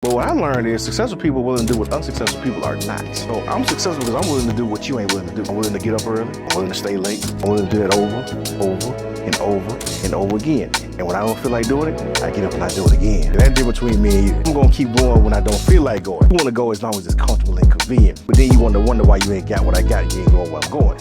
But what I learned is successful people are willing to do what unsuccessful people are not. So I'm successful because I'm willing to do what you ain't willing to do. I'm willing to get up early. I'm willing to stay late. I'm willing to do it over again. And when I don't feel like doing it, I get up and I do it again. That difference between me and you. I'm gonna keep going when I don't feel like going. You wanna go as long as it's comfortable and convenient. But then you wonder why you ain't got what I got. You ain't going where I'm going.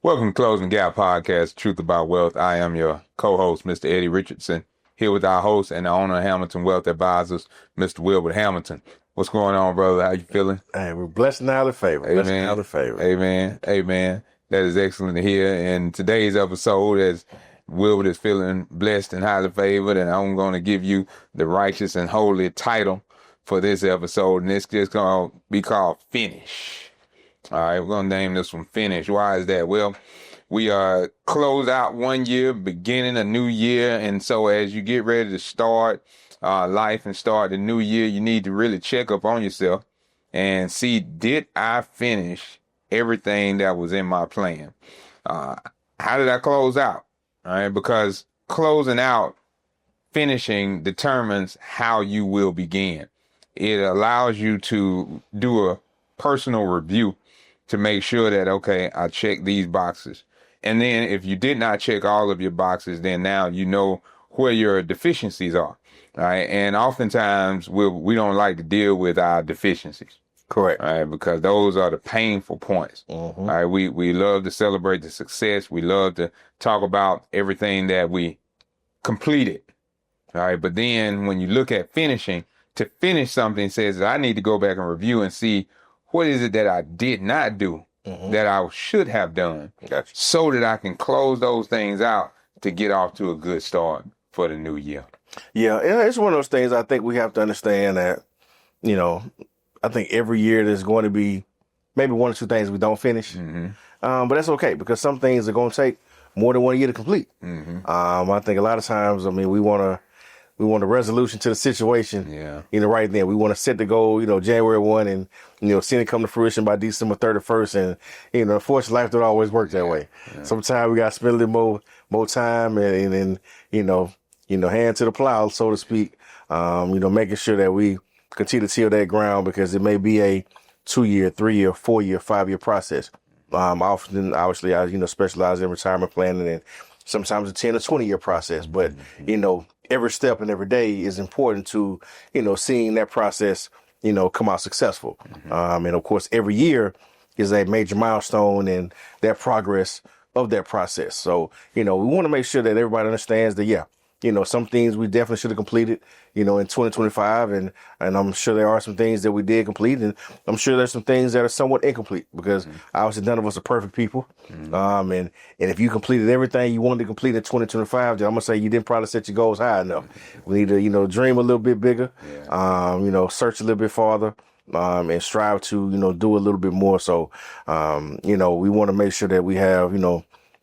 Welcome to Closing Gap Podcast, Truth About Wealth. I am your co-host, Mr. Eddie Richardson, here with our host and the owner of Hamilton Wealth Advisors, Mr. Wilbert Hamilton. What's going on, brother? How you feeling? Hey, we're blessed and highly favored. Amen. Blessed and highly favored. Amen. Amen. That is excellent to hear. And today's episode, as Wilbert is feeling blessed and highly favored, and I'm going to give you the righteous and holy title for this episode, and it's just going to be called Finish. All right, we're going to name this one Finish. Why is that? Well, we close out 1 year, beginning a new year. And so as you get ready to start life and start the new year, you need to really check up on yourself and see, did I finish everything that was in my plan? How did I close out? All right, because closing out, finishing determines how you will begin. It allows you to do a personal review to make sure that, okay, I checked these boxes. And then if you did not check all of your boxes, then now you know where your deficiencies are, right? And oftentimes we don't like to deal with our deficiencies. Correct. Right, because those are the painful points. Mm-hmm. Right, we love to celebrate the success. We love to talk about everything that we completed. All right, but then when you look at finishing, to finish something says that I need to go back and review and see what is it that I did not do that I should have done, so that I can close those things out to get off to a good start for the new year. Yeah, it's one of those things I think we have to understand that, I think every year there's going to be maybe one or two things we don't finish. But that's okay, because some things are going to take more than 1 year to complete. I think a lot of times, we want a resolution to the situation. Right then. We want to set the goal, January 1 and, see it come to fruition by December 31st. And, unfortunately, life don't always work that way. Sometimes we got to spend a little more time and hand to the plow, so to speak, making sure that we continue to till that ground, because it may be a 2-year, 3-year, 4-year, 5-year process. Often, obviously, I, specialize in retirement planning, and sometimes a 10 or 20-year process. But, every step and every day is important to, seeing that process, come out successful. And of course, every year is a major milestone in that progress of that process. So, we want to make sure that everybody understands that, some things we definitely should have completed, in 2025. And I'm sure there are some things that we did complete. And I'm sure there's some things that are somewhat incomplete, because obviously none of us are perfect people. And if you completed everything you wanted to complete in 2025, then I'm going to say you didn't probably set your goals high enough. We need to, dream a little bit bigger, search a little bit farther. And strive to, do a little bit more. So, we want to make sure that we have,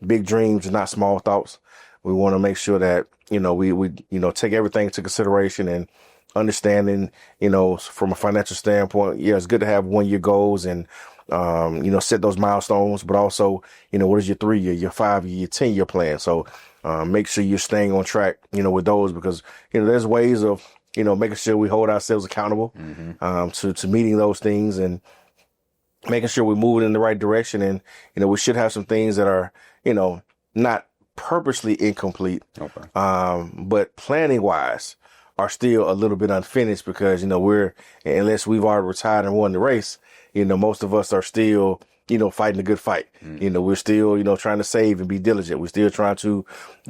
big dreams and not small thoughts. We want to make sure that, we take everything into consideration and understanding, from a financial standpoint. Yeah, it's good to have 1 year goals and, set those milestones, but also, what is your 3-year, your 5-year, your 10-year plan? So, make sure you're staying on track, with those, because, there's ways of, making sure we hold ourselves accountable, to meeting those things and making sure we're moving in the right direction. And, we should have some things that are, not purposely incomplete, but planning wise are still a little bit unfinished, because, unless we've already retired and won the race, most of us are still, fighting a good fight. We're still, trying to save and be diligent. We're still trying to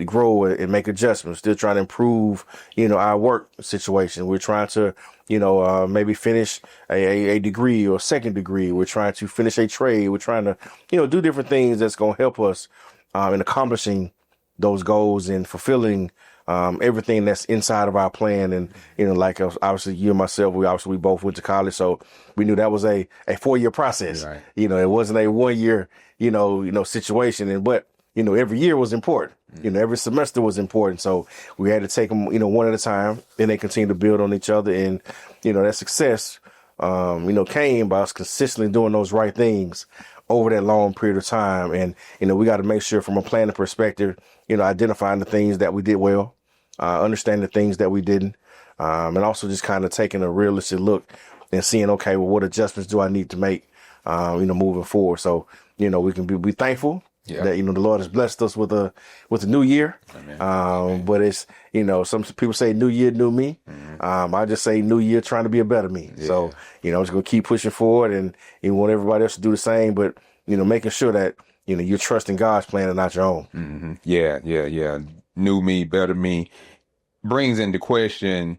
grow and make adjustments, still trying to improve, our work situation. We're trying to, maybe finish a degree or second degree. We're trying to finish a trade. We're trying to, do different things that's going to help us in accomplishing those goals and fulfilling everything that's inside of our plan. And, like obviously you and myself, we both went to college, so we knew that was a 4-year process. Right. It wasn't a 1 year, situation. But, every year was important. Every semester was important. So we had to take them, one at a time, and they continue to build on each other. And, that success, came by us consistently doing those right things over that long period of time. And, we got to make sure from a planning perspective, identifying the things that we did well, understanding the things that we didn't, and also just kind of taking a realistic look and seeing, okay, well, what adjustments do I need to make, moving forward. So, we can be thankful that, the Lord has blessed us with a new year. But it's, some people say new year, new me. I just say new year, trying to be a better me. Yeah. So, I'm just going to keep pushing forward, and you want everybody else to do the same, but, making sure that, you're trusting God's plan and not your own. Mm-hmm. Yeah. New me, better me brings into question,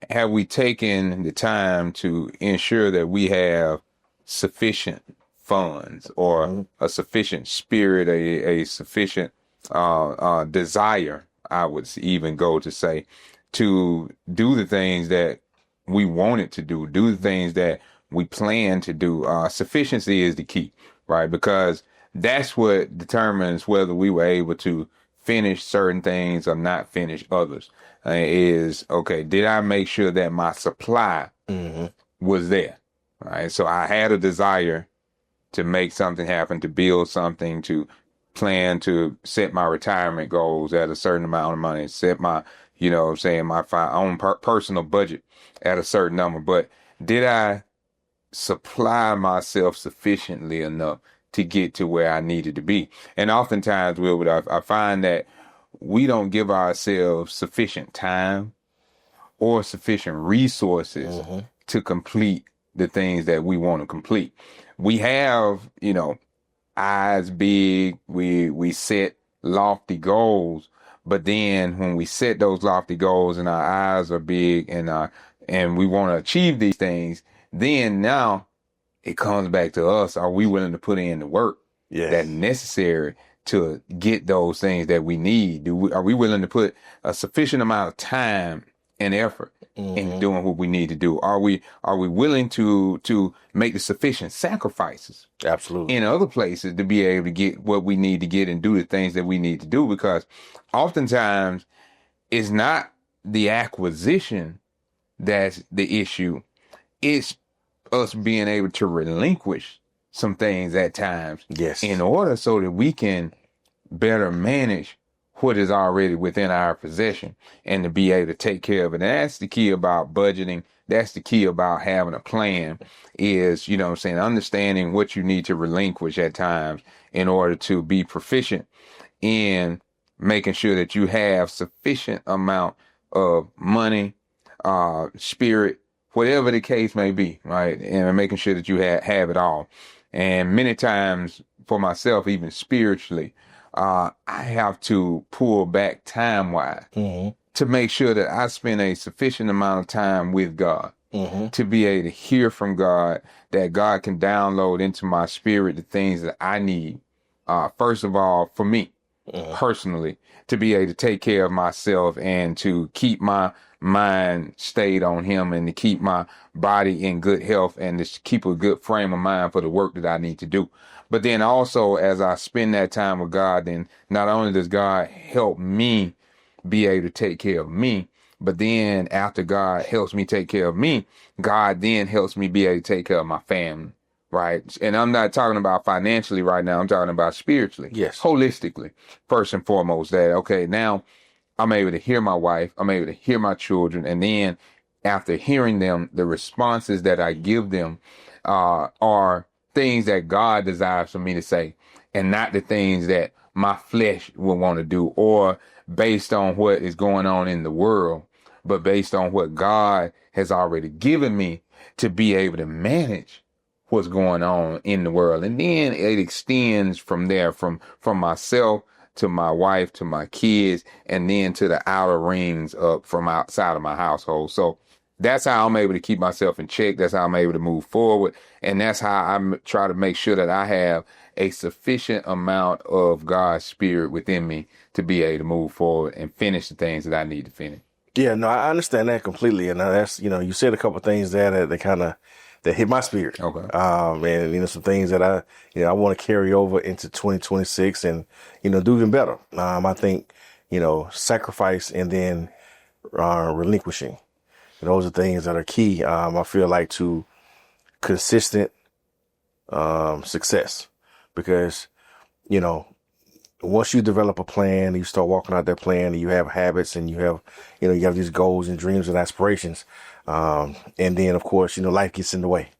have we taken the time to ensure that we have sufficient funds or a sufficient spirit, a sufficient desire, I would even go to say, to do the things that we wanted to do the things that we plan to do. Sufficiency is the key, right? Because that's what determines whether we were able to finish certain things or not finish others. Did I make sure that my supply was there? Right. So I had a desire to make something happen, to build something, to plan to set my retirement goals at a certain amount of money, set my, my own personal budget at a certain number. But did I supply myself sufficiently enough to get to where I needed to be? And oftentimes, I find that we don't give ourselves sufficient time or sufficient resources to complete the things that we want to complete. We have, eyes big, we set lofty goals, but then when we set those lofty goals and our eyes are big and we want to achieve these things, then now it comes back to us. Are we willing to put in the work that's necessary to get those things that we need? Are we willing to put a sufficient amount of time and effort in doing what we need to do? Are we willing to make the sufficient sacrifices? Absolutely. In other places to be able to get what we need to get and do the things that we need to do? Because oftentimes it's not the acquisition that's the issue. It's us being able to relinquish some things at times in order so that we can better manage what is already within our possession and to be able to take care of it. And that's the key about budgeting. That's the key about having a plan is, understanding what you need to relinquish at times in order to be proficient in making sure that you have sufficient amount of money, spirit, whatever the case may be, right? And making sure that you have it all. And many times for myself, even spiritually, I have to pull back time-wise to make sure that I spend a sufficient amount of time with God to be able to hear from God, that God can download into my spirit the things that I need. First of all, for me personally, to be able to take care of myself and to keep my mind stayed on Him and to keep my body in good health and to keep a good frame of mind for the work that I need to do. But then also, as I spend that time with God, then not only does God help me be able to take care of me, but then after God helps me take care of me, God then helps me be able to take care of my family, right? And I'm not talking about financially right now. I'm talking about spiritually, holistically, first and foremost, that, okay, now I'm able to hear my wife, I'm able to hear my children, and then after hearing them, the responses that I give them are things that God desires for me to say, and not the things that my flesh will want to do, or based on what is going on in the world, but based on what God has already given me to be able to manage what's going on in the world. And then it extends from there, from myself to my wife, to my kids, and then to the outer rings up from outside of my household. So that's how I'm able to keep myself in check. That's how I'm able to move forward. And that's how I try to make sure that I have a sufficient amount of God's spirit within me to be able to move forward and finish the things that I need to finish. Yeah, no, I understand that completely. And that's, you said a couple of things there that hit my spirit. Okay. And, some things that I want to carry over into 2026 and, do even better. I think, sacrifice and then relinquishing. Those are things that are key, I feel like, to consistent success. Because, once you develop a plan, you start walking out that plan, and you have habits, and you have these goals and dreams and aspirations. And then, of course, life gets in the way.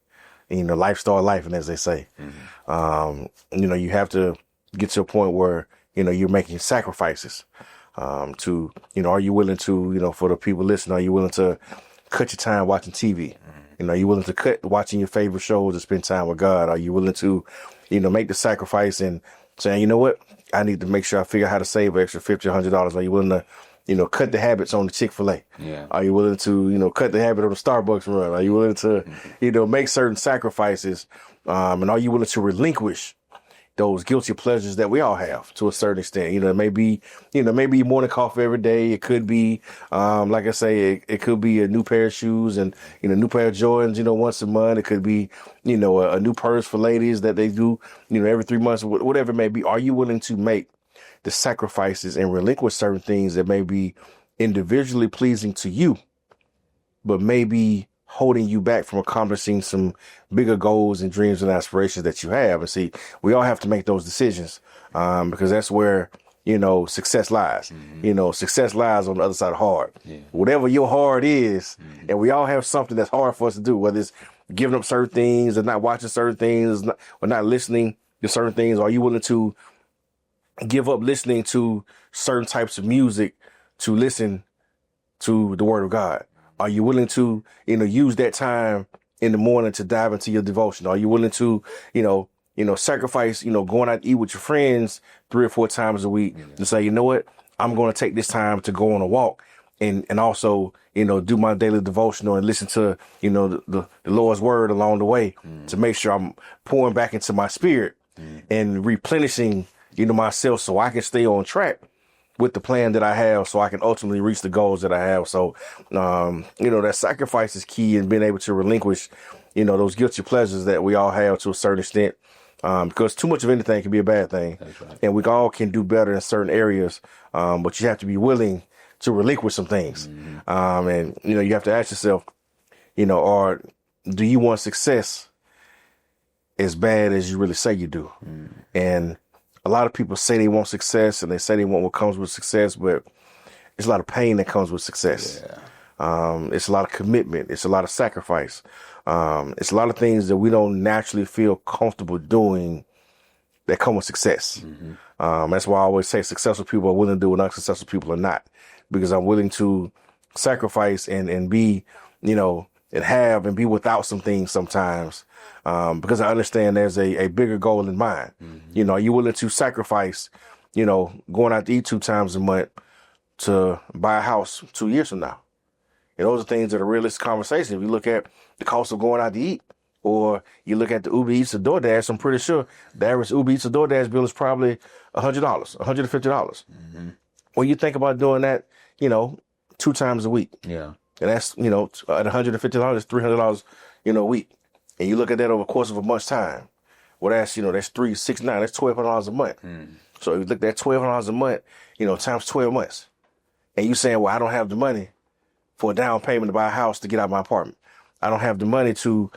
And, life start life, and as they say, you have to get to a point where, you're making sacrifices. Are you willing to, for the people listening, are you willing to cut your time watching TV? Are you willing to cut watching your favorite shows to spend time with God? Are you willing to, make the sacrifice and saying, you know what? I need to make sure I figure out how to save an extra $50, $100. Are you willing to, cut the habits on the Chick-fil-A? Yeah. Are you willing to, cut the habit on the Starbucks run? Are you willing to, make certain sacrifices? And are you willing to relinquish those guilty pleasures that we all have to a certain extent? Maybe morning coffee every day. It could be, like I say, it could be a new pair of shoes and, a new pair of Jordans, once a month. It could be, a new purse for ladies that they do, every 3 months, whatever it may be. Are you willing to make the sacrifices and relinquish certain things that may be individually pleasing to you, but maybe holding you back from accomplishing some bigger goals and dreams and aspirations that you have? And see, we all have to make those decisions, because that's where, success lies. Success lies on the other side of hard. Yeah. Whatever your hard is, and we all have something that's hard for us to do, whether it's giving up certain things or not watching certain things or not listening to certain things. Are you willing to give up listening to certain types of music to listen to the Word of God? Are you willing to, use that time in the morning to dive into your devotion? Are you willing to, sacrifice, going out to eat with your friends 3 or 4 times a week and say, you know what, I'm going to take this time to go on a walk and also, do my daily devotional and listen to, the Lord's word along the way to make sure I'm pouring back into my spirit and replenishing, myself so I can stay on track with the plan that I have, so I can ultimately reach the goals that I have. So, that sacrifice is key in being able to relinquish, those guilty pleasures that we all have to a certain extent, because too much of anything can be a bad thing. That's right. And we all can do better in certain areas, but you have to be willing to relinquish some things. And, you have to ask yourself, or do you want success as bad as you really say you do? And a lot of people say they want success and they say they want what comes with success, but it's a lot of pain that comes with success. Yeah. It's a lot of commitment. It's a lot of sacrifice. It's a lot of things that we don't naturally feel comfortable doing that come with success. That's why I always say successful people are willing to do what unsuccessful people are not, because I'm willing to sacrifice and be, and have and be without some things sometimes. Because I understand there's a bigger goal in mind. Are you willing to sacrifice, going out to eat 2 times a month to buy a house 2 years from now? And those are things that are realistic conversations. If you look at the cost of going out to eat, or you look at the Uber Eats or DoorDash, I'm pretty sure the average Uber Eats or DoorDash bill is probably $100, $150. When you think about doing that, 2 times a week. Yeah. And that's, at $150, $300, a week. And you look at that over the course of a month's time. Well, that's, that's 3, 6, 9, that's $1,200 a month. So if you look at $1,200 a month, times 12 months. And you saying, well, I don't have the money for a down payment to buy a house to get out of my apartment. I don't have the money to,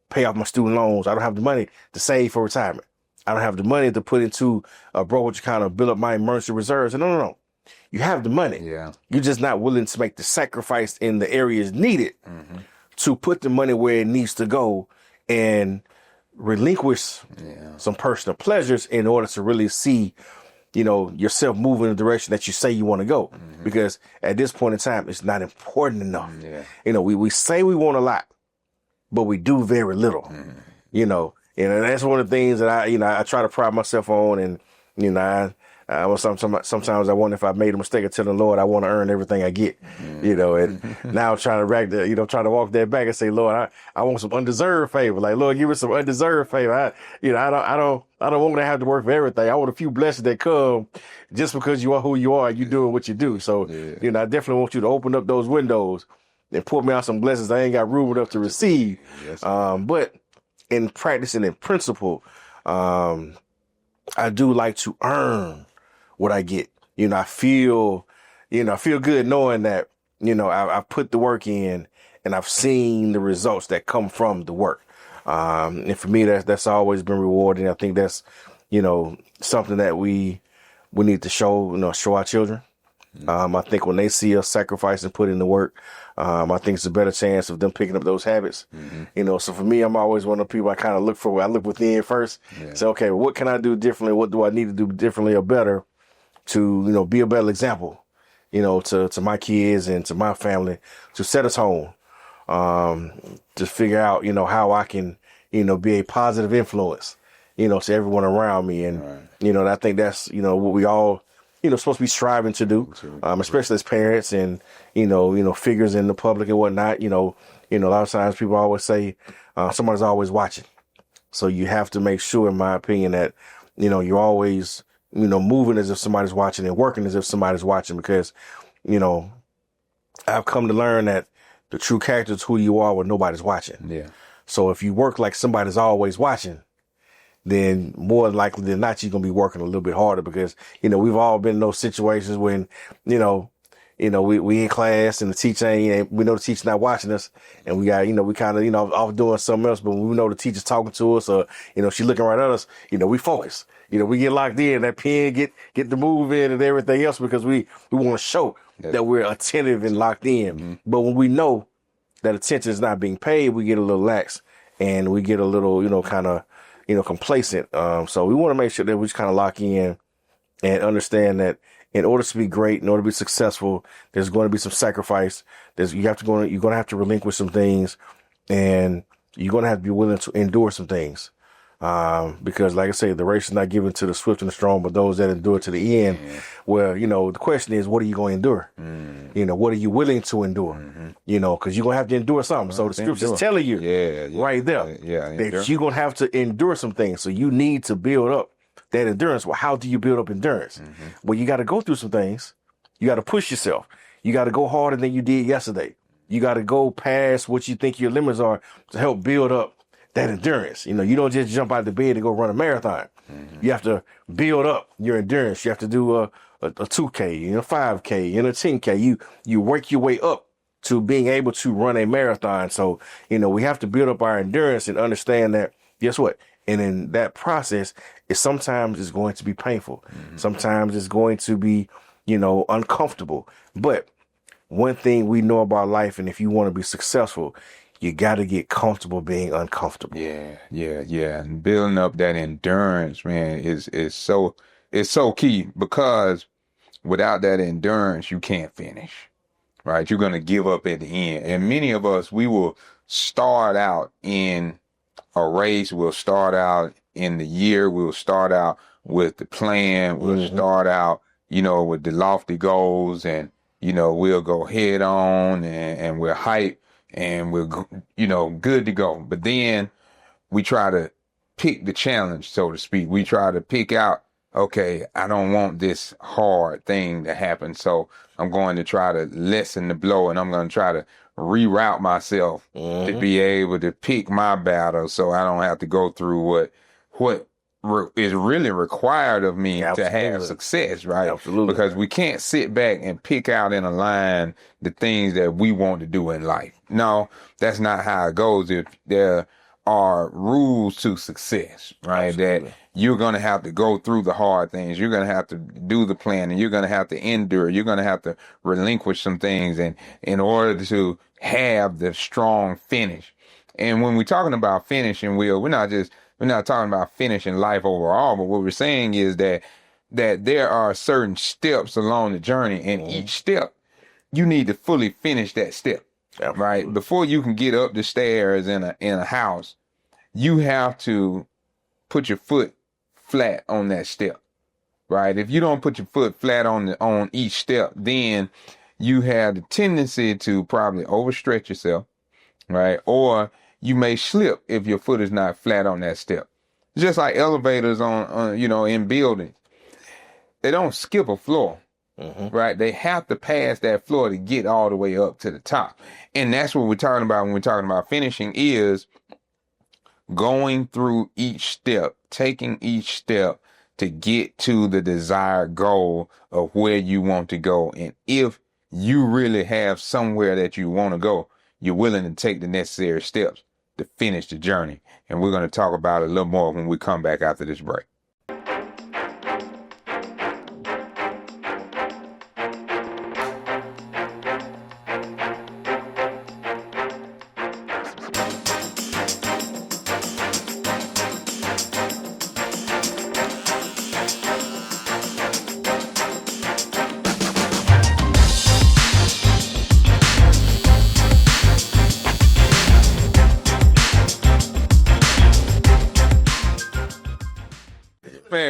pay off my student loans. I don't have the money to save for retirement. I don't have the money to put into a brokerage account or build up my emergency reserves. No. You have the money. Yeah. You're just not willing to make the sacrifice in the areas needed to put the money where it needs to go and relinquish some personal pleasures in order to really see, yourself moving in the direction that you say you want to go. Because at this point in time, it's not important enough. We say we want a lot, but we do very little, and that's one of the things that I try to pride myself on. And, sometimes I wonder if I made a mistake of telling the Lord I want to earn everything I get, and now I'm trying to walk that back and say, Lord, I want some undeserved favor. Like, Lord, give us some undeserved favor. I don't want to have to work for everything. I want a few blessings that come just because you are who you are and you doing what you do. So, I definitely want you to open up those windows and pour me out some blessings I ain't got room enough to receive. Yes. But in practice and in principle, I do like to earn what I get. I feel good knowing that, I've put the work in and I've seen the results that come from the work. And for me, that's always been rewarding. I think that's, something that we we need to show our children. I think when they see us sacrifice and put in the work, I think it's a better chance of them picking up those habits. So for me, I'm always one of the people I kind of look for. I look within first. Say, okay, what can I do differently? What do I need to do differently or better to, be a better example, to my kids and to my family, to set us home, to figure out, how I can, be a positive influence, to everyone around me. And, I think that's, what we all, supposed to be striving to do, especially as parents and, figures in the public and whatnot. A lot of times people always say somebody's always watching. So you have to make sure, in my opinion, that, you're always, moving as if somebody's watching and working as if somebody's watching, because, I've come to learn that the true character is who you are when nobody's watching. Yeah. So if you work like somebody's always watching, then more likely than not, you're going to be working a little bit harder, because, we've all been in those situations when, we in class and the teacher ain't, we know the teacher's not watching us, and we got, we kind of, off doing something else, but when we know the teacher's talking to us, or, she looking right at us, we focus, we get locked in, that pen get the move in and everything else, because we want to show that we're attentive and locked in. But when we know that attention is not being paid, we get a little lax and we get a little, kind of, complacent. So we want to make sure that we just kind of lock in and understand that in order to be great, in order to be successful, there's going to be some sacrifice. You're going to have to relinquish some things, and you're going to have to be willing to endure some things. Because like I say, the race is not given to the swift and the strong, but those that endure to the end. Where, the question is, what are you going to endure? What are you willing to endure? Because you're going to have to endure something. So the scripture's telling you right there that you're going to have to endure some things. So you need to build up that endurance. Well, how do you build up endurance? Well, you got to go through some things. You got to push yourself. You got to go harder than you did yesterday. You got to go past what you think your limits are to help build up that endurance. You don't just jump out of the bed and go run a marathon. You have to build up your endurance. You have to do a 2K, 5K, and a 10K. You work your way up to being able to run a marathon. So, we have to build up our endurance and understand that, guess what? And in that process, sometimes it's going to be painful. Sometimes it's going to be, uncomfortable. But one thing we know about life, and if you want to be successful, you got to get comfortable being uncomfortable. Yeah. And building up that endurance, man, is so key, because without that endurance, you can't finish, right? You're going to give up at the end. And many of us, we will start out in a race. We'll start out in the year. We'll start out with the plan. We'll start out, with the lofty goals, and, we'll go head on and we're hyped. And we're, good to go. But then we try to pick the challenge, so to speak. We try to pick out, okay, I don't want this hard thing to happen, so I'm going to try to lessen the blow, and I'm going to try to reroute myself to be able to pick my battle, so I don't have to go through what is really required of me to have success, right? Absolutely. Because we can't sit back and pick out in a line the things that we want to do in life. No, that's not how it goes. If there are rules to success, right? Absolutely. That you're going to have to go through the hard things. You're going to have to do the plan, and you're going to have to endure. You're going to have to relinquish some things, and in order to have the strong finish. And when we're talking about finishing, we're not talking about finishing life overall, but what we're saying is that there are certain steps along the journey, and each step, you need to fully finish that step, right? Before you can get up the stairs in a house, you have to put your foot flat on that step, right? If you don't put your foot flat on each step, then you have the tendency to probably overstretch yourself, right? Or you may slip if your foot is not flat on that step. Just like elevators on in buildings. They don't skip a floor, right? They have to pass that floor to get all the way up to the top. And that's what we're talking about when we're talking about finishing, is going through each step, taking each step to get to the desired goal of where you want to go. And if you really have somewhere that you want to go, you're willing to take the necessary steps to finish the journey. And we're going to talk about it a little more when we come back after this break.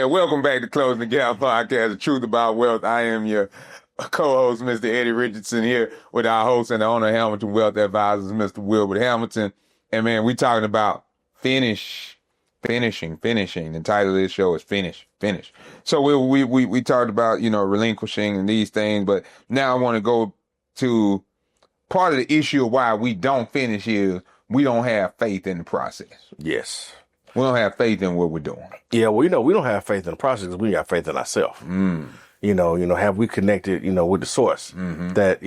welcome back to Closing the Gap Podcast, The Truth About Wealth. I am your co-host, Mr. Eddie Richardson, here with our host and the owner of Hamilton Wealth Advisors, Mr. Wilbert Hamilton. And man, we talking about finishing. The title of this show is Finish. So we talked about, relinquishing and these things, but now I want to go to part of the issue of why we don't finish is we don't have faith in the process. Yes. We don't have faith in what we're doing. Yeah, well, we don't have faith in the process because we got faith in ourselves. Have we connected, with the source that,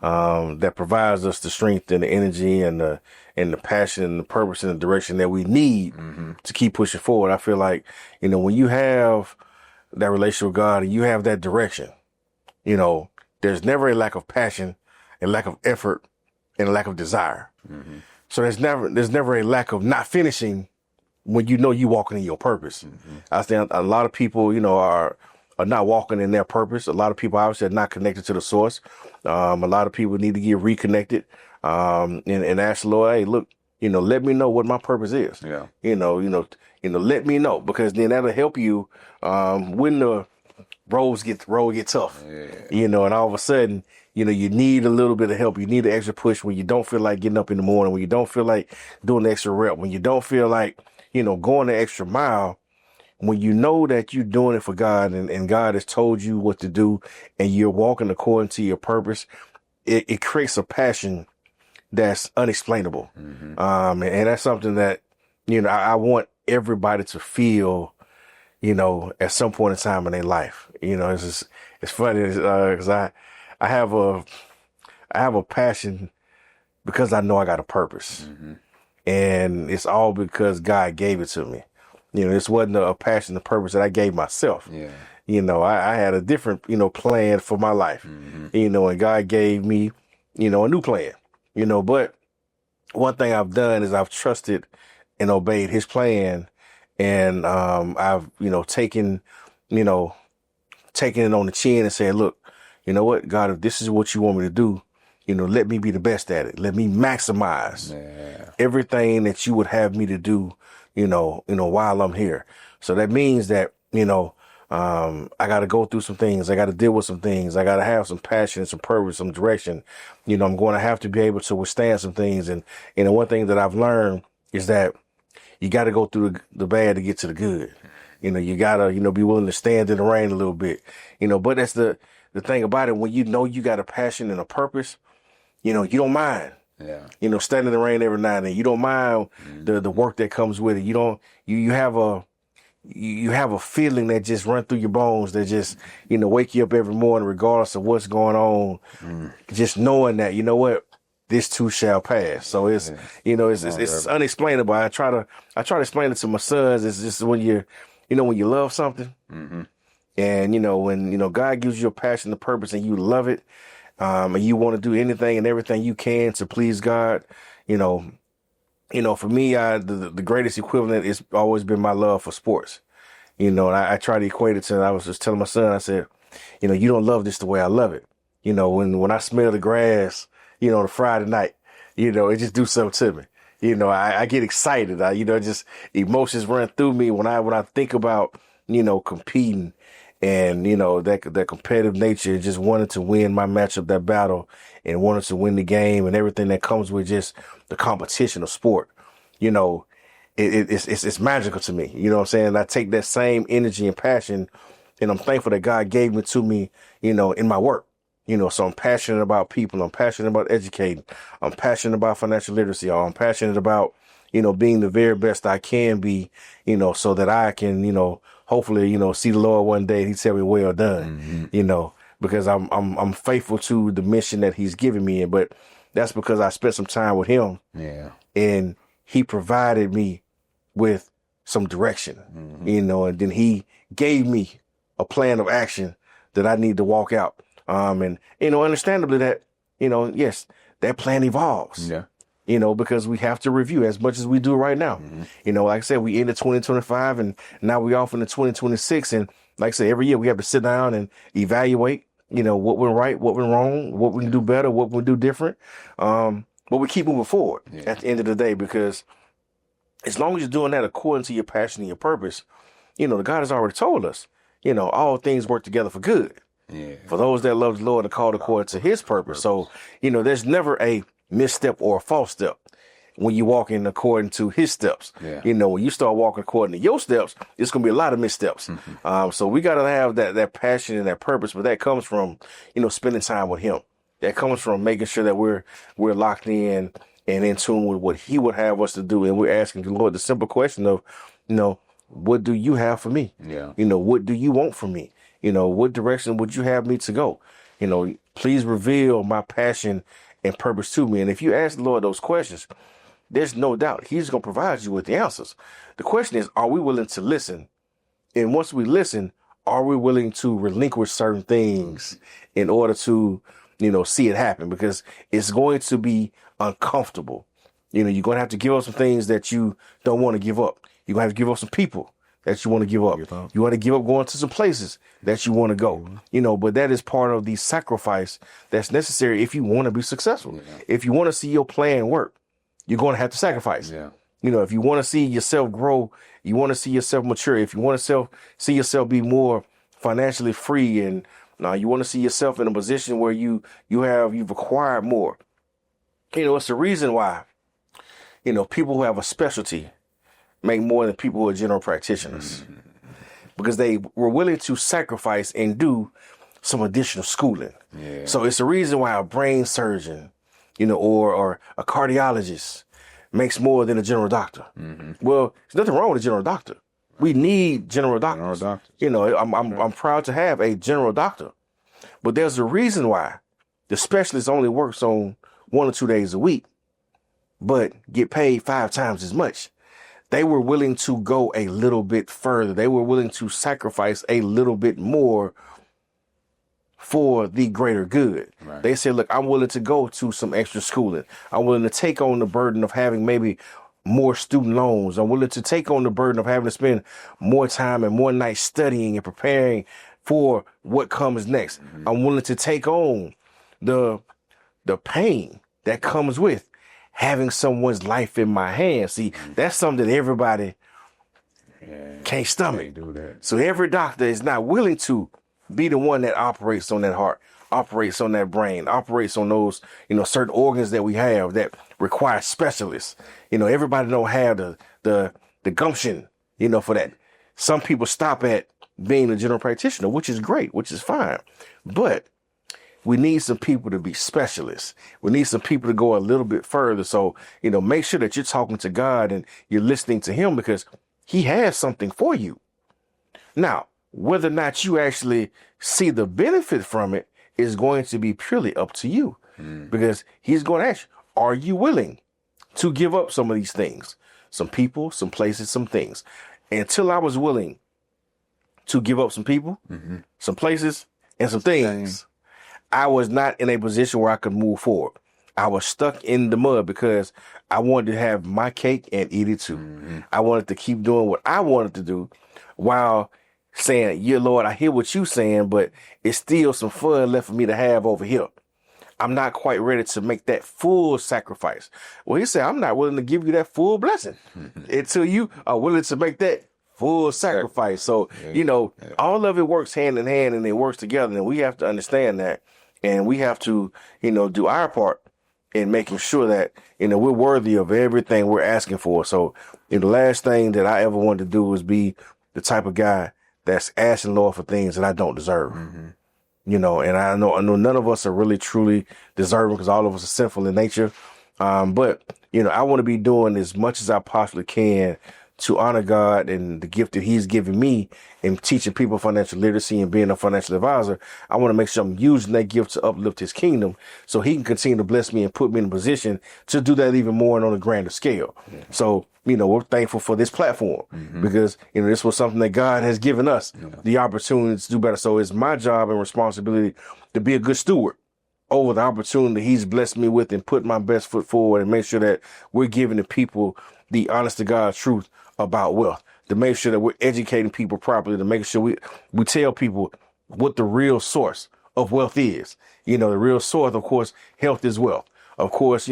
that provides us the strength and the energy and the passion and the purpose and the direction that we need to keep pushing forward. I feel like, when you have that relationship with God and you have that direction, there's never a lack of passion, a lack of effort, and a lack of desire. So there's never a lack of not finishing when you walking in your purpose. I think a lot of people, are not walking in their purpose. A lot of people obviously are not connected to the source. A lot of people need to get reconnected and ask the Lord, hey, look, let me know what my purpose is. Yeah. Let me know, because then that'll help you when the road get tough. Yeah. And all of a sudden, you need a little bit of help. You need an extra push when you don't feel like getting up in the morning, when you don't feel like doing the extra rep, when you don't feel like, going the extra mile. When you know that you're doing it for God and God has told you what to do and you're walking according to your purpose, it creates a passion that's unexplainable. And that's something that, I want everybody to feel, at some point in time in their life. It's funny because I have a passion because I know I got a purpose, and it's all because God gave it to me. This wasn't a passion, a purpose that I gave myself. Yeah. I had a different, plan for my life, and God gave me, a new plan, but one thing I've done is I've trusted and obeyed his plan. And, I've, taken it on the chin and said, look, you know what, God, if this is what you want me to do, let me be the best at it. Let me maximize everything that you would have me to do, while I'm here. So that means that, I got to go through some things. I got to deal with some things. I got to have some passion, some purpose, some direction. I'm going to have to be able to withstand some things. And, one thing that I've learned is that you got to go through the bad to get to the good. You got to, be willing to stand in the rain a little bit, but that's the thing about it. When you got a passion and a purpose, you don't mind. Yeah. Standing in the rain every now and then. You don't mind the work that comes with it. You have a feeling that just run through your bones that just, wake you up every morning regardless of what's going on. Just knowing that, this too shall pass. So it's, it's unexplainable. I try to explain it to my sons. It's just when when you love something and, when, God gives you a passion, a purpose, and you love it, and you want to do anything and everything you can to please God, for me, the greatest equivalent has always been my love for sports. And I try to equate it to, I was just telling my son, I said, you don't love this the way I love it. When I smell the grass, the Friday night, it just do something to me. I get excited. Just emotions run through me when I think about, competing and, that competitive nature, just wanted to win my matchup, that battle, and wanted to win the game and everything that comes with just the competition of sport. It's magical to me. You know what I'm saying? I take that same energy and passion, and I'm thankful that God gave it to me, in my work. So I'm passionate about people. I'm passionate about educating. I'm passionate about financial literacy. I'm passionate about, being the very best I can be, so that I can, hopefully, see the Lord one day. He tell me, well done, because I'm faithful to the mission that he's given me. But that's because I spent some time with him. Yeah. And he provided me with some direction, and then he gave me a plan of action that I need to walk out. And, understandably that, yes, that plan evolves. Yeah. Because we have to review as much as we do right now. Like I said, we ended 2025 and now we off into 2026. And like I said, every year we have to sit down and evaluate, what went right, what went wrong, what we can do better, what we can do different. But we keep moving forward at the end of the day, because as long as you're doing that according to your passion and your purpose, the God has already told us, all things work together for good. Yeah. For those that love the Lord and called according to his purpose. So, there's never a misstep or a false step when you walk in according to his steps. Yeah. When you start walking according to your steps, it's going to be a lot of missteps. So we got to have that passion and that purpose, but that comes from, spending time with him. That comes from making sure that we're locked in and in tune with what he would have us to do. And we're asking the Lord the simple question of, what do you have for me? Yeah. What do you want from me? What direction would you have me to go? Please reveal my passion and purpose to me. And if you ask the Lord those questions, there's no doubt he's going to provide you with the answers. The question is, are we willing to listen? And once we listen, are we willing to relinquish certain things in order to, see it happen? Because it's going to be uncomfortable. You're going to have to give up some things that you don't want to give up. You're going to have to give up some people that you want to give up. You want to give up going to some places that you want to go, but that is part of the sacrifice that's necessary if you want to be successful. Yeah. If you want to see your plan work, you're going to have to sacrifice. Yeah. If you want to see yourself grow, you want to see yourself mature, if you want to see yourself be more financially free, and you want to see yourself in a position where you've acquired more. It's the reason why, people who have a specialty make more than people who are general practitioners, because they were willing to sacrifice and do some additional schooling. Yeah. So it's the reason why a brain surgeon, or a cardiologist makes more than a general doctor. Well, there's nothing wrong with a general doctor. We need general doctors. I'm proud to have a general doctor, but there's a reason why the specialist only works on 1 or 2 days a week, but get paid 5 times as much. They were willing to go a little bit further. They were willing to sacrifice a little bit more for the greater good. Right. They said, look, I'm willing to go to some extra schooling. I'm willing to take on the burden of having maybe more student loans. I'm willing to take on the burden of having to spend more time and more nights studying and preparing for what comes next. I'm willing to take on the pain that comes with having someone's life in my hands. See, that's something that everybody can't stomach. Can't do that. So every doctor is not willing to be the one that operates on that heart, operates on that brain, operates on those, certain organs that we have that require specialists. Everybody don't have the gumption, for that. Some people stop at being a general practitioner, which is great, which is fine. But we need some people to be specialists. We need some people to go a little bit further. So, make sure that you're talking to God and you're listening to him, because he has something for you. Now, whether or not you actually see the benefit from it is going to be purely up to you, because he's going to ask you, are you willing to give up some of these things? Some people, some places, some things. Until I was willing to give up some people, some places, and some things, I was not in a position where I could move forward. I was stuck in the mud because I wanted to have my cake and eat it too. I wanted to keep doing what I wanted to do while saying, yeah, Lord, I hear what you're saying, but it's still some fun left for me to have over here. I'm not quite ready to make that full sacrifice. Well, he said, I'm not willing to give you that full blessing until you are willing to make that full sacrifice. So, all of it works hand in hand and it works together. And we have to understand that. And we have to, do our part in making sure that, we're worthy of everything we're asking for. So, the last thing that I ever wanted to do was be the type of guy that's asking Lord for things that I don't deserve. And I know none of us are really truly deserving, because all of us are sinful in nature. But I want to be doing as much as I possibly can to honor God and the gift that he's given me in teaching people financial literacy and being a financial advisor. I want to make sure I'm using that gift to uplift his kingdom so he can continue to bless me and put me in a position to do that even more and on a grander scale. So, we're thankful for this platform because, this was something that God has given us the opportunity to do better. So it's my job and responsibility to be a good steward over the opportunity he's blessed me with and put my best foot forward and make sure that we're giving the people the honest to God truth about wealth, to make sure that we're educating people properly, to make sure we tell people what the real source of wealth is. The real source, of course, health is wealth. Of course,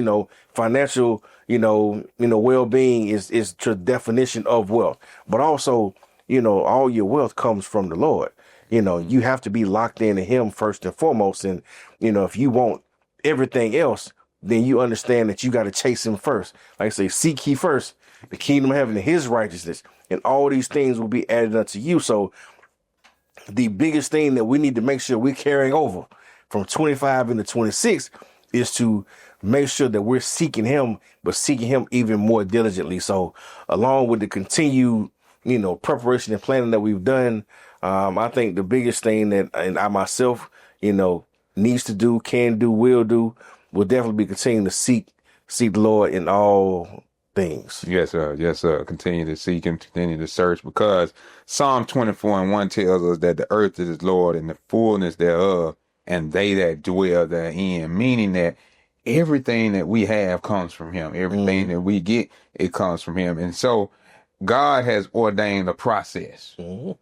financial, well-being is the definition of wealth, but also all your wealth comes from the Lord. You have to be locked into him first and foremost. And, if you want everything else, then you understand that you got to chase him first. Like I say, seek ye first the kingdom of heaven and his righteousness, and all these things will be added unto you. So the biggest thing that we need to make sure we're carrying over from 25 into 26 is to make sure that we're seeking him, but seeking him even more diligently. So along with the continued, preparation and planning that we've done, I think the biggest thing that I myself, needs to do, can do, will do, will definitely be continuing to seek the Lord in all things. Yes, sir. Yes, sir. Continue to seek and continue to search, because Psalm 24:1 tells us that the earth is his Lord and the fullness thereof, and they that dwell therein, meaning that everything that we have comes from him. Everything that we get, it comes from him. And so God has ordained a process,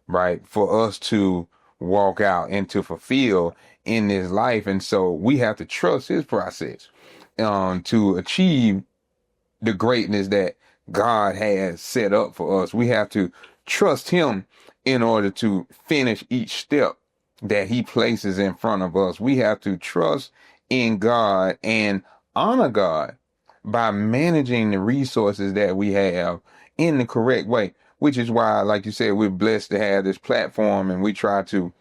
right, for us to walk out and to fulfill in this life. And so we have to trust his process to achieve the greatness that God has set up for us. We have to trust him in order to finish each step that he places in front of us. We have to trust in God and honor God by managing the resources that we have in the correct way, which is why, like you said, we're blessed to have this platform, and we try to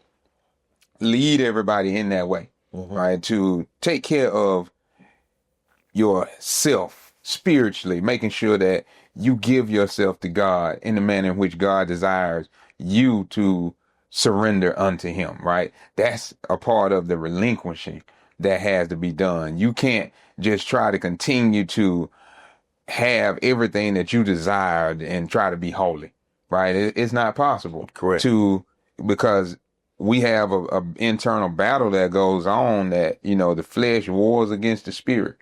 lead everybody in that way, right? To take care of yourself spiritually, making sure that you give yourself to God in the manner in which God desires you to surrender unto him, right? That's a part of the relinquishing that has to be done. You can't just try to continue to have everything that you desired and try to be holy, right? It's not possible. Correct. Because we have a internal battle that goes on, that, the flesh wars against the spirit,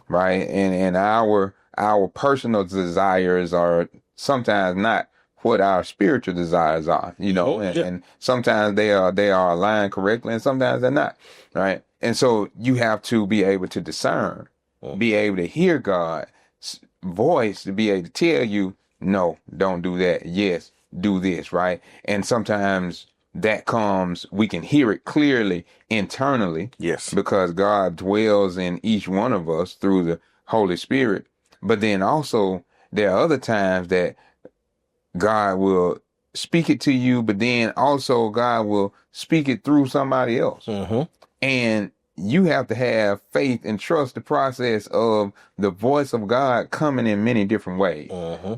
right? And our personal desires are sometimes not what our spiritual desires are, and sometimes they are aligned correctly, and sometimes they're not, right? And so you have to be able to discern, be able to hear God's voice, to be able to tell you, no, don't do that. Yes, do this, right? And sometimes we can hear it clearly internally. Yes. Because God dwells in each one of us through the Holy Spirit. But then also there are other times that God will speak it to you, but then also God will speak it through somebody else. And you have to have faith and trust the process of the voice of God coming in many different ways,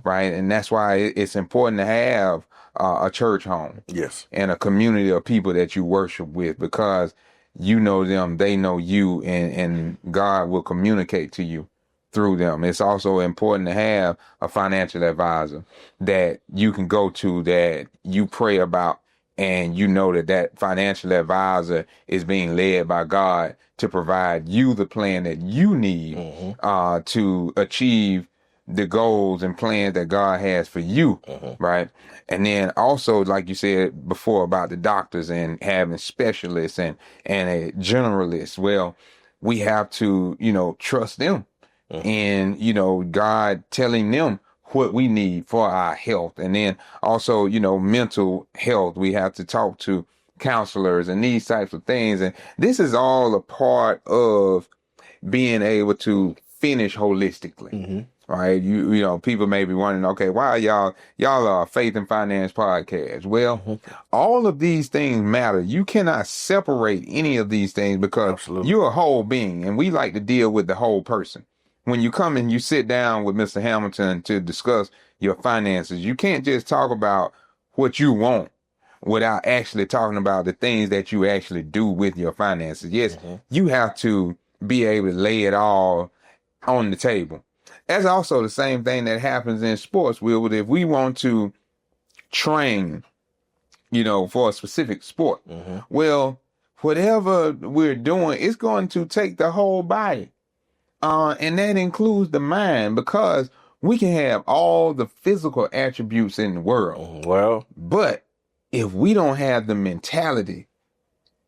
right? And that's why it's important to have a church home, yes, and a community of people that you worship with, because you know them, they know you, and God will communicate to you through them. It's also important to have a financial advisor that you can go to, that you pray about, and you know that financial advisor is being led by God to provide you the plan that you need to achieve the goals and plans that God has for you, right? And then also, like you said before about the doctors and having specialists and a generalist, well, we have to, trust them and, God telling them what we need for our health. And then also, mental health. We have to talk to counselors and these types of things. And this is all a part of being able to finish holistically. Right. People may be wondering, okay, why y'all are a Faith and Finance podcast? Well, all of these things matter. You cannot separate any of these things, because you're a whole being, and we like to deal with the whole person. When you come and you sit down with Mr. Hamilton to discuss your finances, you can't just talk about what you want without actually talking about the things that you actually do with your finances. Yes, you have to be able to lay it all on the table. That's also the same thing that happens in sports. If we want to train, for a specific sport, well, whatever we're doing, it's going to take the whole body. And that includes the mind, because we can have all the physical attributes in the world. Well, but if we don't have the mentality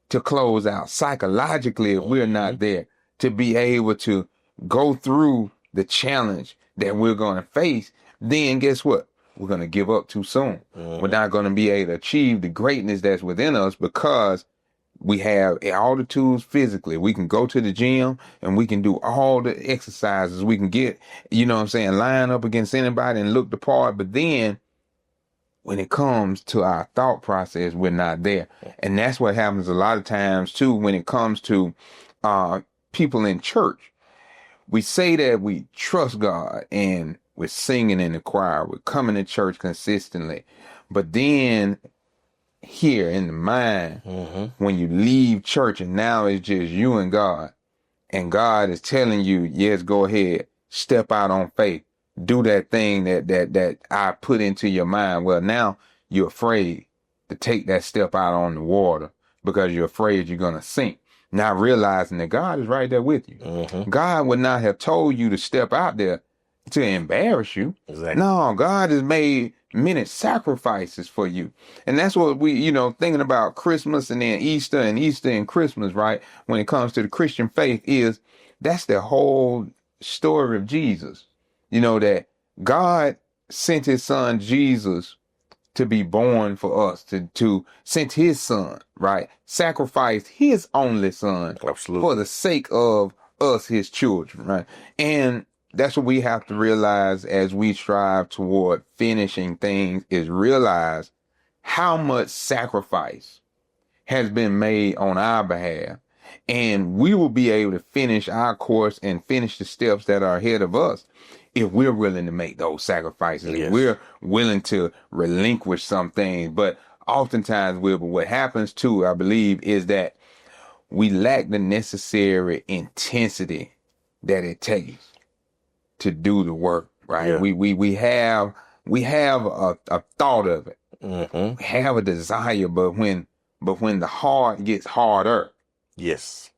to close out psychologically, if we're not there to be able to go through the challenge that we're going to face, then guess what? we're going to give up too soon. We're not going to be able to achieve the greatness that's within us because we have all the tools physically. We can go to the gym and we can do all the exercises. We can get, line up against anybody and look the part. But then when it comes to our thought process, we're not there. And that's what happens a lot of times too when it comes to people in church. We say that we trust God and we're singing in the choir, we're coming to church consistently. But then here in the mind, when you leave church and now it's just you and God is telling you, yes, go ahead, step out on faith, do that thing that I put into your mind. Well, now you're afraid to take that step out on the water because you're afraid you're going to sink. Not realizing that God is right there with you. God would not have told you to step out there to embarrass you. Exactly. No, God has made many sacrifices for you. And that's what we, thinking about Christmas and then Easter and Christmas, right? When it comes to the Christian faith that's the whole story of Jesus. That God sent his son Jesus to be born for us, to sent his son, right? Sacrificed his only son. Absolutely. For the sake of us, his children, right? And that's what we have to realize as we strive toward finishing things, is realize how much sacrifice has been made on our behalf. And we will be able to finish our course and finish the steps that are ahead of us if we're willing to make those sacrifices, yes. If we're willing to relinquish some things. But oftentimes, what happens too, I believe, is that we lack the necessary intensity that it takes to do the work, right? Yeah. We have a thought of it. We have a desire, but when the hard gets harder, yes,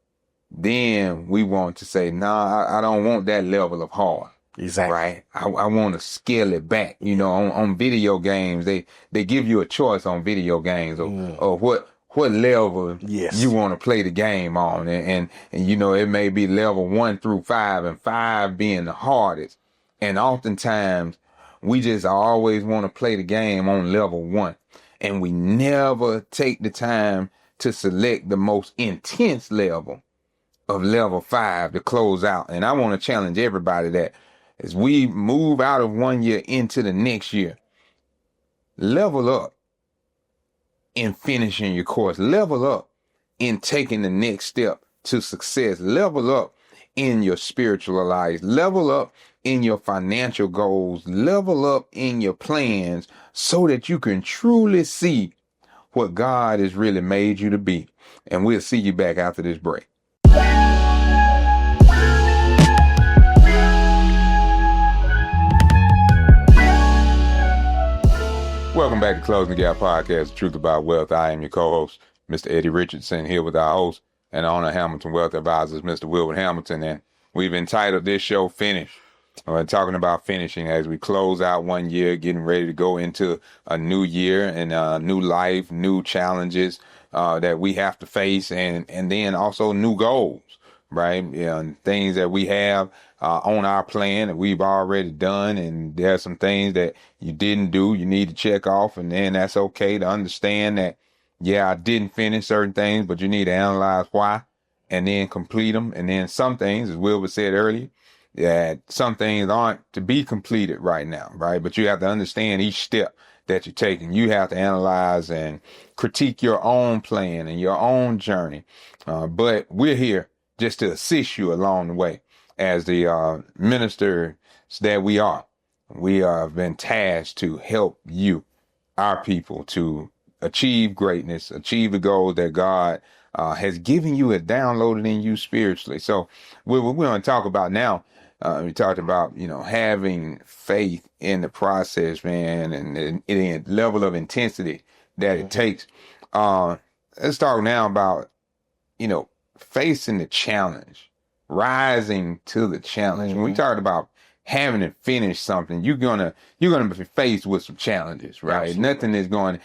then we want to say, nah, I don't want that level of hard. Exactly. Right. I want to scale it back. On video games, they give you a choice on video games of what level you want to play the game on. And it may be level 1 through 5, and 5 being the hardest. And oftentimes we just always want to play the game on level 1. And we never take the time to select the most intense level of level 5 to close out. And I want to challenge everybody that as we move out of one year into the next year, level up in finishing your course, level up in taking the next step to success, level up in your spiritual life, level up in your financial goals, level up in your plans so that you can truly see what God has really made you to be. And we'll see you back after this break. Welcome back to Closing the Gap Podcast, Truth About Wealth. I am your co-host, Mr. Eddie Richardson, here with our host and owner of Hamilton Wealth Advisors, Mr. Wilbert Hamilton. And we've entitled this show Finish. We're talking about finishing as we close out one year, getting ready to go into a new year and a new life, new challenges that we have to face, and then also new goals, right? And things that we have on our plan that we've already done, and there are some things that you didn't do, you need to check off, and then that's okay to understand that, I didn't finish certain things, but you need to analyze why and then complete them. And then some things, as Wilbur said earlier, that some things aren't to be completed right now, right? But you have to understand each step that you're taking. You have to analyze and critique your own plan and your own journey. But we're here just to assist you along the way as the ministers that we are. We have been tasked to help you, our people, to achieve greatness, achieve the goals that God has given you and downloaded in you spiritually. So we're going to talk about now. We talked about, having faith in the process, man, and the level of intensity that it takes. Let's talk now about, facing the challenge, rising to the challenge. When we talked about having to finish something, you're gonna be faced with some challenges, right? Absolutely.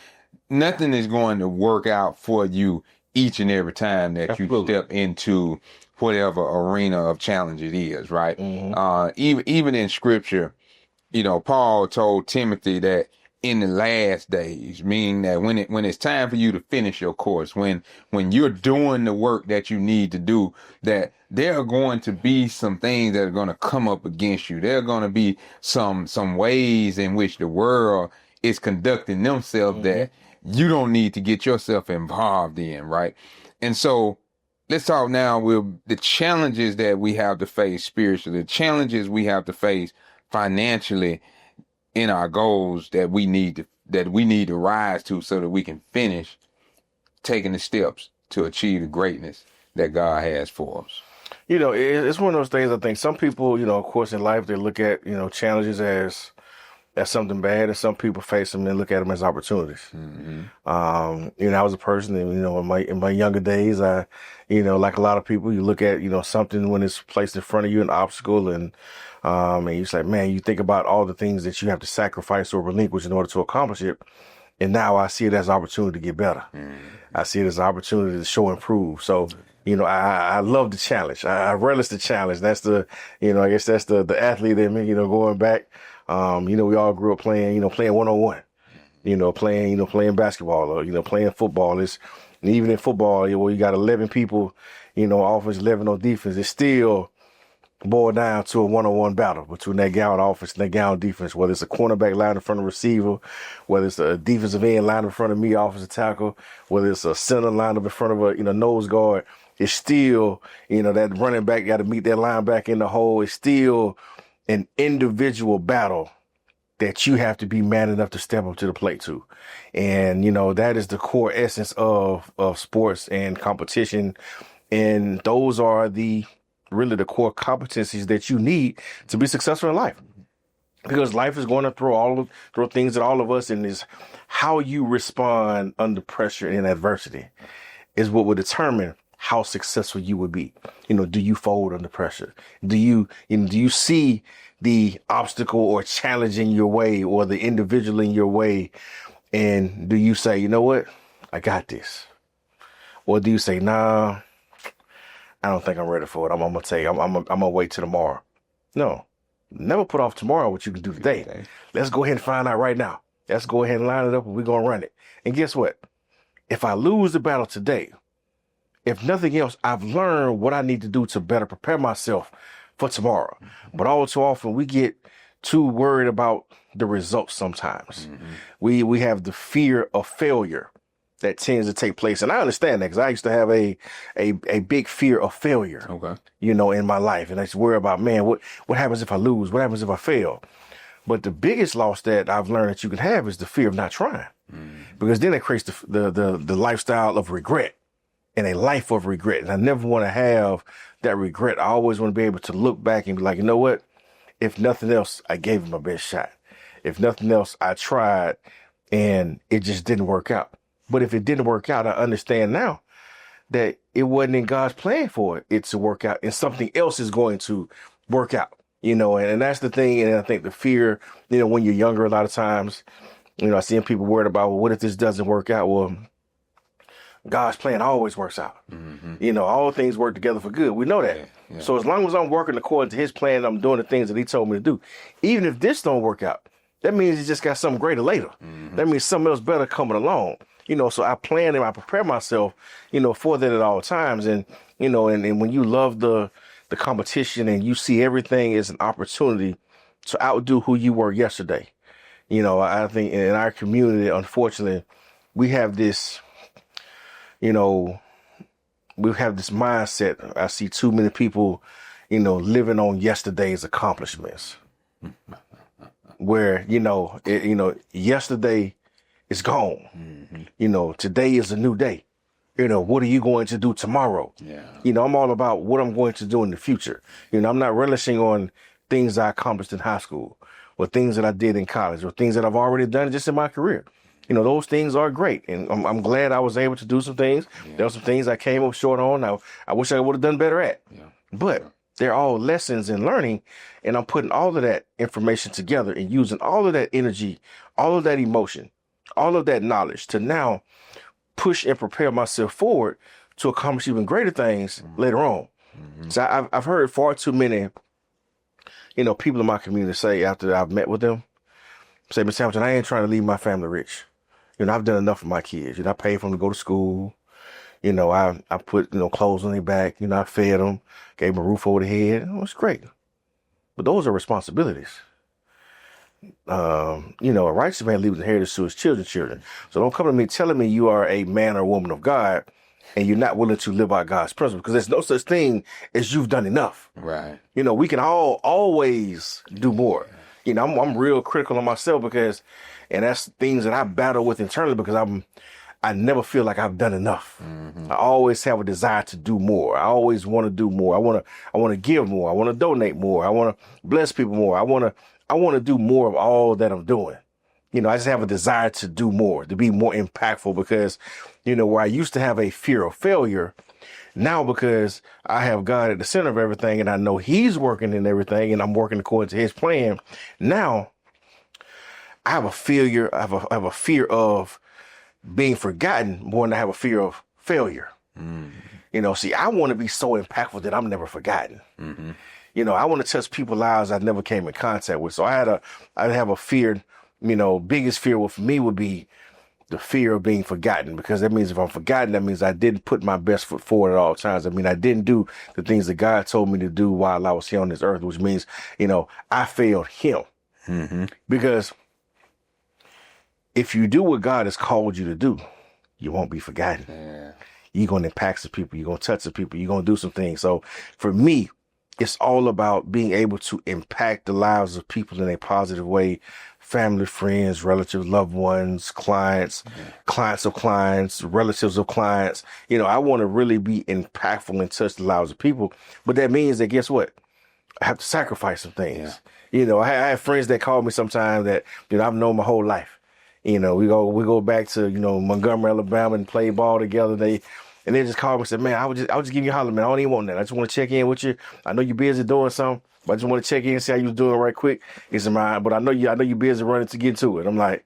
Nothing is going to work out for you each and every time that Absolutely. you step into whatever arena of challenge it is, right? Even in scripture, Paul told Timothy that in the last days, meaning that when it's time for you to finish your course, when you're doing the work that you need to do, that there are going to be some things that are going to come up against you. There are going to be some ways in which the world is conducting themselves that you don't need to get yourself involved in, right? And so let's talk now with the challenges that we have to face spiritually, the challenges we have to face financially in our goals that we need to rise to so that we can finish taking the steps to achieve the greatness that God has for us. It's one of those things. I think some people, of course, in life they look at challenges as something bad, and some people face them and look at them as opportunities. I was a person, in my younger days, I, like a lot of people, you look at something when it's placed in front of you, an obstacle, and you say, man, you think about all the things that you have to sacrifice or relinquish in order to accomplish it. And now I see it as an opportunity to get better. I see it as an opportunity to show improve. So, I love the challenge. I relish the challenge. That's I guess that's the athlete in me, going back. We all grew up playing one-on-one, playing basketball or, playing football. And even in football, where you got 11 people, offense, 11 on defense, it's still boiled down to a one-on-one battle between that guy on offense and that guy on defense, whether it's a cornerback line in front of receiver, whether it's a defensive end line in front of me, offensive tackle, whether it's a center line up in front of a, nose guard. It's still, that running back got to meet that linebacker in the hole. It's still an individual battle that you have to be man enough to step up to the plate to. And, that is the core essence of sports and competition. And those are really the core competencies that you need to be successful in life. Because life is going to throw things at all of us, and is how you respond under pressure and adversity is what will determine how successful you would be. Do you fold under pressure? Do you see the obstacle or challenge in your way or the individual in your way? And do you say, you know what? I got this. Or do you say, nah, I don't think I'm ready for it. I'm going to tell you, I'm going to wait till tomorrow. No, never put off tomorrow what you can do today. Let's go ahead and find out right now. Let's go ahead and line it up and we're going to run it. And guess what? If I lose the battle today, if nothing else, I've learned what I need to do to better prepare myself for tomorrow. But all too often we get too worried about the results sometimes. We have the fear of failure that tends to take place. And I understand that because I used to have a big fear of failure, in my life. And I used to worry about, man, what happens if I lose? What happens if I fail? But the biggest loss that I've learned that you can have is the fear of not trying, because then it creates the lifestyle of regret and a life of regret. And I never want to have that regret. I always want to be able to look back and be like, you know what? If nothing else, I gave it my best shot. If nothing else, I tried and it just didn't work out. But if it didn't work out, I understand now that it wasn't in God's plan for it to work out, and something else is going to work out, and that's the thing. And I think the fear, when you're younger, a lot of times, I see people worried about, well, what if this doesn't work out? Well, God's plan always works out. All things work together for good. We know that. Yeah. So as long as I'm working according to his plan, I'm doing the things that he told me to do. Even if this don't work out, that means he just got something greater later. That means something else better coming along. So I plan and I prepare myself, for that at all times. And, and when you love the competition and you see everything as an opportunity to outdo who you were yesterday, I think in our community, unfortunately, we have this, we have this mindset. I see too many people, living on yesterday's accomplishments where, yesterday is gone. Today is a new day. What are you going to do tomorrow? I'm all about what I'm going to do in the future. I'm not relishing on things I accomplished in high school or things that I did in college or things that I've already done just in my career. Those things are great. And I'm glad I was able to do some things. There were some things I came up short on. I wish I would have done better at. But they're all lessons in learning. And I'm putting all of that information together and using all of that energy, all of that emotion, all of that knowledge to now push and prepare myself forward to accomplish even greater things later on. So I've heard far too many people in my community say after I've met with them, say, Mr. Hamilton, I ain't trying to leave my family rich. I've done enough for my kids. I paid for them to go to school. I put, clothes on their back. I fed them, gave them a roof over the head. It's great. But those are responsibilities. A righteous man leaves an inheritance to his children. So don't come to me telling me you are a man or woman of God and you're not willing to live out God's principles, because there's no such thing as you've done enough. Right. We can always do more. I'm real critical of myself and that's things that I battle with internally, because I never feel like I've done enough. I always have a desire to do more. I always want to do more. I want to give more. I want to donate more. I want to bless people more. I want to do more of all that I'm doing. I just have a desire to do more, to be more impactful, because, where I used to have a fear of failure, now because I have God at the center of everything and I know He's working in everything and I'm working according to His plan, now I have a fear. I have a fear of being forgotten more than I have a fear of failure. See, I want to be so impactful that I'm never forgotten. I want to touch people's lives I never came in contact with. So I have a fear, biggest fear for me would be the fear of being forgotten, because that means if I'm forgotten, that means I didn't put my best foot forward at all times. I mean, I didn't do the things that God told me to do while I was here on this earth, which means, I failed Him. Because if you do what God has called you to do, you won't be forgotten. Yeah. You're going to impact some people. You're going to touch some people. You're going to do some things. So for me, it's all about being able to impact the lives of people in a positive way. Family, friends, relatives, loved ones, clients, clients of clients, relatives of clients. I want to really be impactful and touch the lives of people. But that means that, guess what? I have to sacrifice some things. Yeah. I have friends that call me sometimes that, I've known my whole life. We go back to, Montgomery, Alabama, and play ball together. They just called me and said, man, I was just giving you a holler, man. I don't even want that. I just want to check in with you. I know you're busy doing something, but I just want to check in and see how you're doing right quick. He said, man, but I know you're busy running to get to it. I'm like,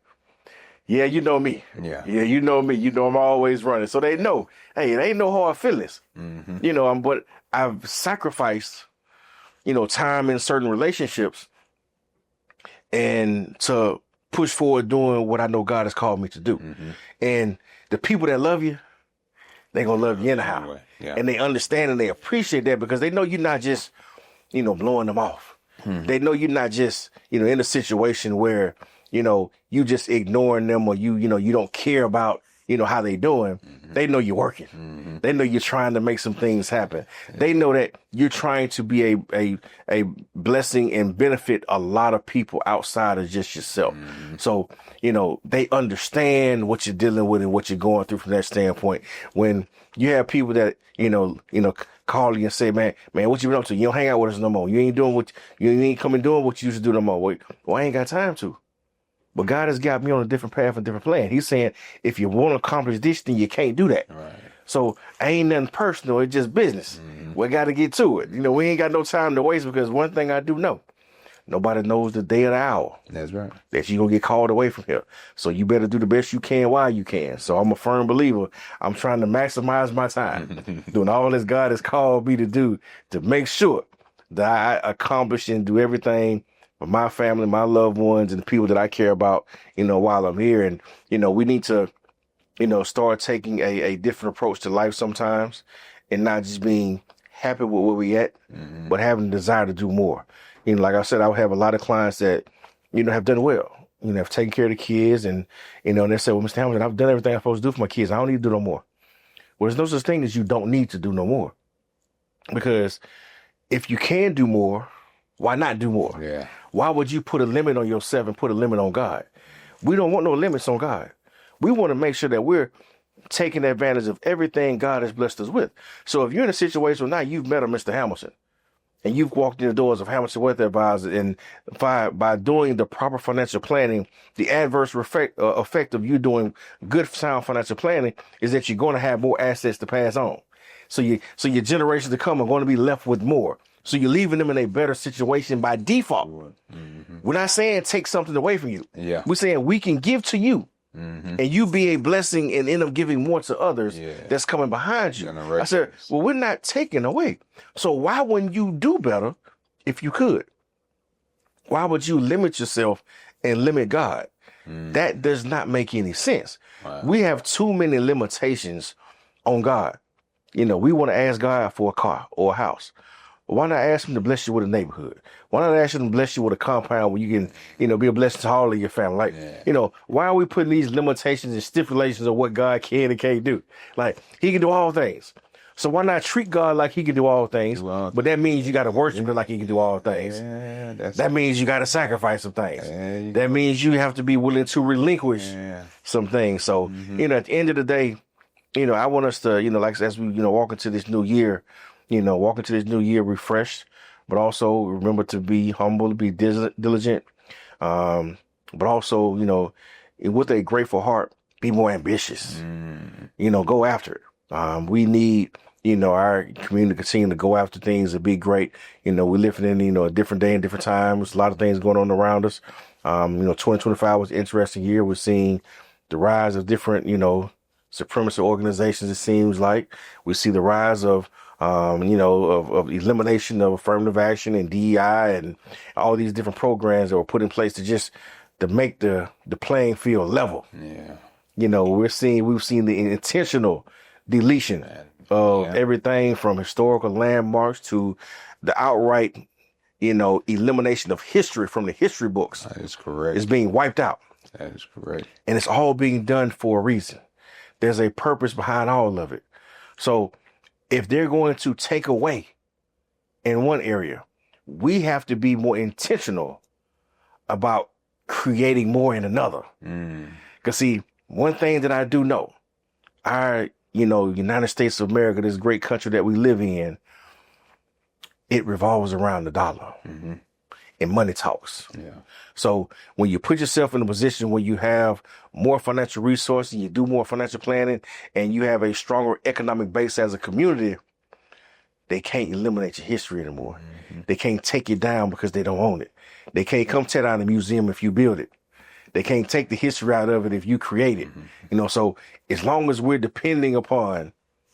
yeah, you know me. Yeah. Yeah, you know me. I'm always running. So they know, hey, it ain't no hard feelings. But I've sacrificed, time in certain relationships and to push forward doing what I know God has called me to do. And the people that love you, they're going to love you anyhow. Yeah. And they understand and they appreciate that, because they know you're not just, blowing them off. They know you're not just, in a situation where, you just ignoring them, or you don't care about, how they doing. They know you're working. They know you're trying to make some things happen. They know that you're trying to be a blessing and benefit a lot of people outside of just yourself. So, they understand what you're dealing with and what you're going through from that standpoint. When you have people that, call you and say, man, what you been up to? You don't hang out with us no more. You ain't coming doing what you used to do no more. Well, I ain't got time to. But God has got me on a different path and different plan. He's saying, if you want to accomplish this, then you can't do that. Right. So ain't nothing personal. It's just business. We got to get to it. We ain't got no time to waste, because one thing I do know, nobody knows the day or the hour. That's right. That you're going to get called away from here. So you better do the best you can while you can. So I'm a firm believer. I'm trying to maximize my time, doing all this God has called me to do, to make sure that I accomplish and do everything for my family, my loved ones, and the people that I care about, while I'm here. And, we need to, start taking a different approach to life sometimes, and not just being happy with where we at, but having a desire to do more. Like I said, I have a lot of clients that, have done well, have taken care of the kids, and, and they say, well, Mr. Hamilton, I've done everything I'm supposed to do for my kids. I don't need to do no more. Well, there's no such thing as you don't need to do no more. Because if you can do more, why not do more? Yeah. Why would you put a limit on yourself and put a limit on God? We don't want no limits on God. We want to make sure that we're taking advantage of everything God has blessed us with. So if you're in a situation where now you've met a Mr. Hamilton, and you've walked in the doors of Hamilton Wealth Advisors, and by doing the proper financial planning, the adverse effect of you doing good, sound financial planning is that you're going to have more assets to pass on. So your generations to come are going to be left with more. So you're leaving them in a better situation by default. We're not saying take something away from you. Yeah. We're saying we can give to you, and you be a blessing and end up giving more to others that's coming behind you. I said, well, we're not taking away. So why wouldn't you do better if you could? Why would you limit yourself and limit God? That does not make any sense. Wow. We have too many limitations on God. You know, we want to ask God for a car or a house. Why not ask him to bless you with a neighborhood? Why not ask him to bless you with a compound where you can, you know, be a blessing to all of your family? Like, you know, why are we putting these limitations and stipulations of what God can and can't do? Like, he can do all things. So why not treat God like he can do all things? But that means you got to worship him like he can do all things. That means you got to sacrifice some things. That means you have to be willing to relinquish some things. So, you know, at the end of the day, you know, I want us to, you know, like as we, you know, walk into this new year, refreshed, but also remember to be humble, to be diligent, but also, you know, with a grateful heart, be more ambitious. You know, go after it. We need, you know, our community to continue to go after things and be great. You know, we're living in, you know, a different day and different times. A lot of things going on around us. You know, 2025 was an interesting year. We're seeing the rise of different, you know, supremacist organizations. It seems like we see the rise of, you know, of elimination of affirmative action and DEI and all these different programs that were put in place to make the playing field level. You know, we've seen the intentional deletion of everything from historical landmarks to the outright, you know, elimination of history from the history books. That is correct. It's being wiped out. That is correct. And it's all being done for a reason. There's a purpose behind all of it. So if they're going to take away in one area, we have to be more intentional about creating more in another. Because see, one thing that I do know, our, you know, United States of America, this great country that we live in, it revolves around the dollar and money talks. So when you put yourself in a position where you have more financial resources, you do more financial planning, and you have a stronger economic base as a community, they can't eliminate your history anymore. They can't take it down because they don't own it. They can't come tear down the museum if you build it. They can't take the history out of it if you create it. You know, so as long as we're depending upon,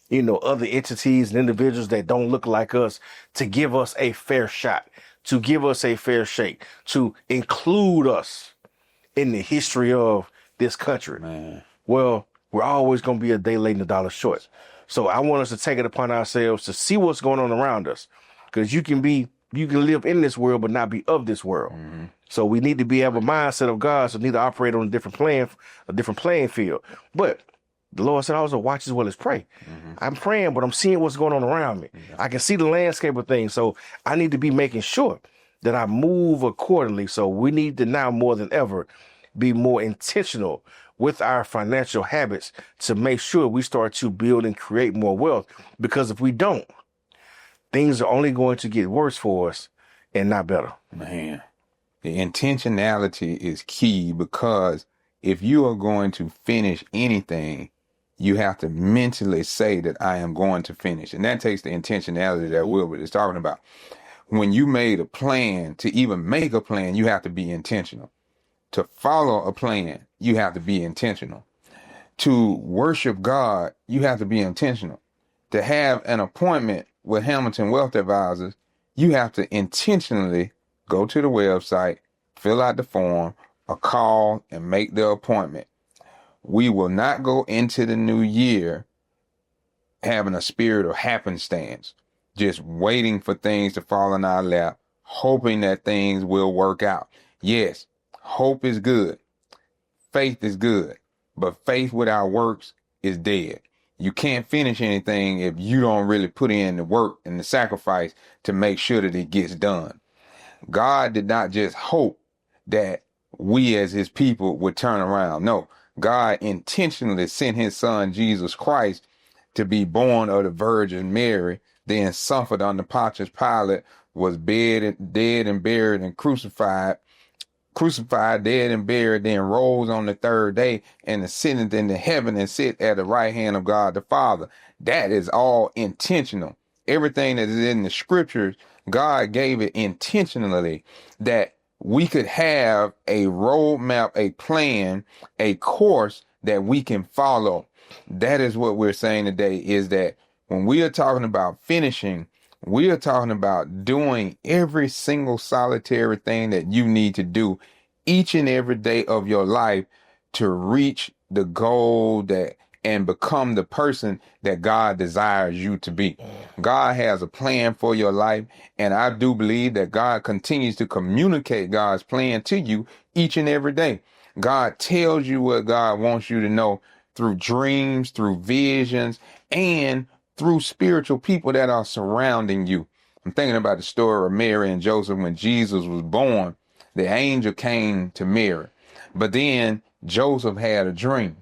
you know, other entities and individuals that don't look like us to give us a fair shot, to give us a fair shake, to include us in the history of this country, well, we're always going to be a day late and a dollar short. So I want us to take it upon ourselves to see what's going on around us, because you can live in this world but not be of this world. So we need to have a mindset of God. So we need to operate on a different playing field. But the Lord said, also watch as well as pray. I'm praying, but I'm seeing what's going on around me. I can see the landscape of things. So I need to be making sure that I move accordingly. So we need to now more than ever be more intentional with our financial habits to make sure we start to build and create more wealth. Because if we don't, things are only going to get worse for us and not better. Man, the intentionality is key, because if you are going to finish anything, you have to mentally say that I am going to finish. And that takes the intentionality that Wilbert is talking about. When you made a plan, to even make a plan, you have to be intentional. To follow a plan, you have to be intentional. To worship God, you have to be intentional. To have an appointment with Hamilton Wealth Advisors, you have to intentionally go to the website, fill out the form, or call and make the appointment. We will not go into the new year having a spirit of happenstance, just waiting for things to fall in our lap, hoping that things will work out. Yes, hope is good. Faith is good. But faith without works is dead. You can't finish anything if you don't really put in the work and the sacrifice to make sure that it gets done. God did not just hope that we as his people would turn around. No, God intentionally sent his son, Jesus Christ, to be born of the Virgin Mary, then suffered under Pontius Pilate, was dead and buried and crucified, dead and buried, then rose on the third day and ascended into heaven and sit at the right hand of God the Father. That is all intentional. Everything that is in the scriptures, God gave it intentionally, that we could have a roadmap, a plan, a course that we can follow. That is what we're saying today, is that when we are talking about finishing, We are talking about doing every single solitary thing that you need to do each and every day of your life to reach the goal that and become the person that God desires you to be. God has a plan for your life, and I do believe that God continues to communicate God's plan to you each and every day. God tells you what God wants you to know through dreams, through visions, and through spiritual people that are surrounding you. I'm thinking about the story of Mary and Joseph when Jesus was born. The angel came to Mary, but then Joseph had a dream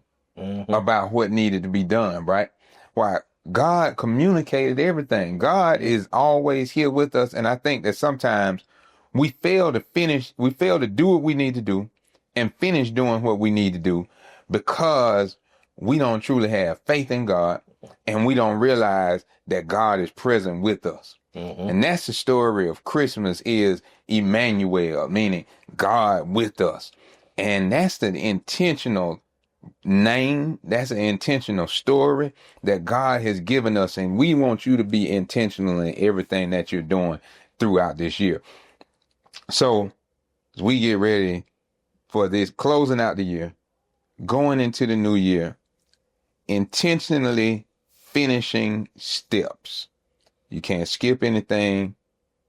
about what needed to be done, right? Why? God communicated everything. God is always here with us. And I think that sometimes we fail to do what we need to do and finish doing what we need to do because we don't truly have faith in God and we don't realize that God is present with us. And that's the story of Christmas, is Emmanuel, meaning God with us. And that's the intentional name. That's an intentional story that God has given us. And we want you to be intentional in everything that you're doing throughout this year. So as we get ready for this, closing out the year, going into the new year, intentionally finishing steps. You can't skip anything.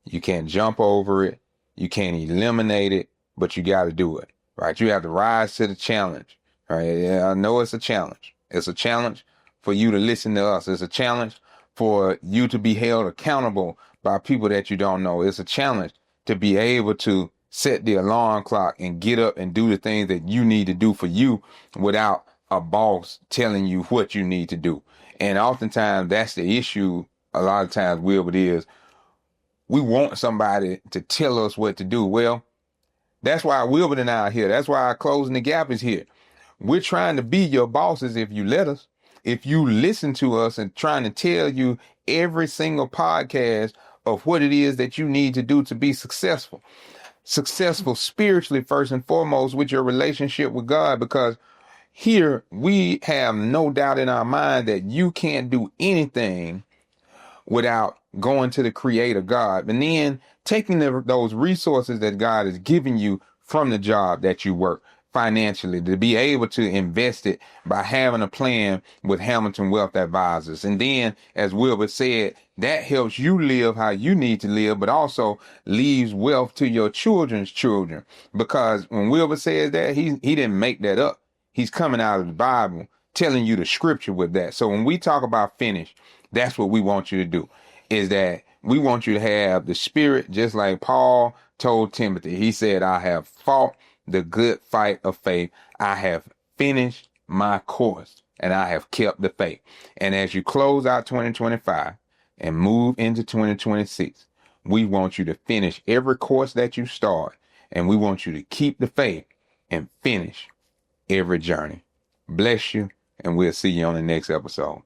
You can't jump over it. You can't eliminate it, but you got to do it, right? You have to rise to the challenge, right? Yeah, I know it's a challenge. It's a challenge for you to listen to us. It's a challenge for you to be held accountable by people that you don't know. It's a challenge to be able to set the alarm clock and get up and do the things that you need to do for you without a boss telling you what you need to do. And oftentimes that's the issue. A lot of times, Wilbert, is we want somebody to tell us what to do. Well, that's why Wilbert and I are here. That's why our Closing the Gap is here. We're trying to be your bosses if you let us. If you listen to us and trying to tell you every single podcast of what it is that you need to do to be successful. Successful spiritually, first and foremost, with your relationship with God, because here we have no doubt in our mind that you can't do anything without going to the Creator God, and then taking those resources that God has given you from the job that you work financially to be able to invest it by having a plan with Hamilton Wealth Advisors. And then, as Wilbert said, that helps you live how you need to live, but also leaves wealth to your children's children. Because when Wilbert says that, he didn't make that up. He's coming out of the Bible, telling you the scripture with that. So when we talk about finish, that's what we want you to do, is that we want you to have the spirit, just like Paul told Timothy. He said, I have fought the good fight of faith. I have finished my course and I have kept the faith. And as you close out 2025 and move into 2026, we want you to finish every course that you start, and we want you to keep the faith and finish every journey. Bless you, and we'll see you on the next episode.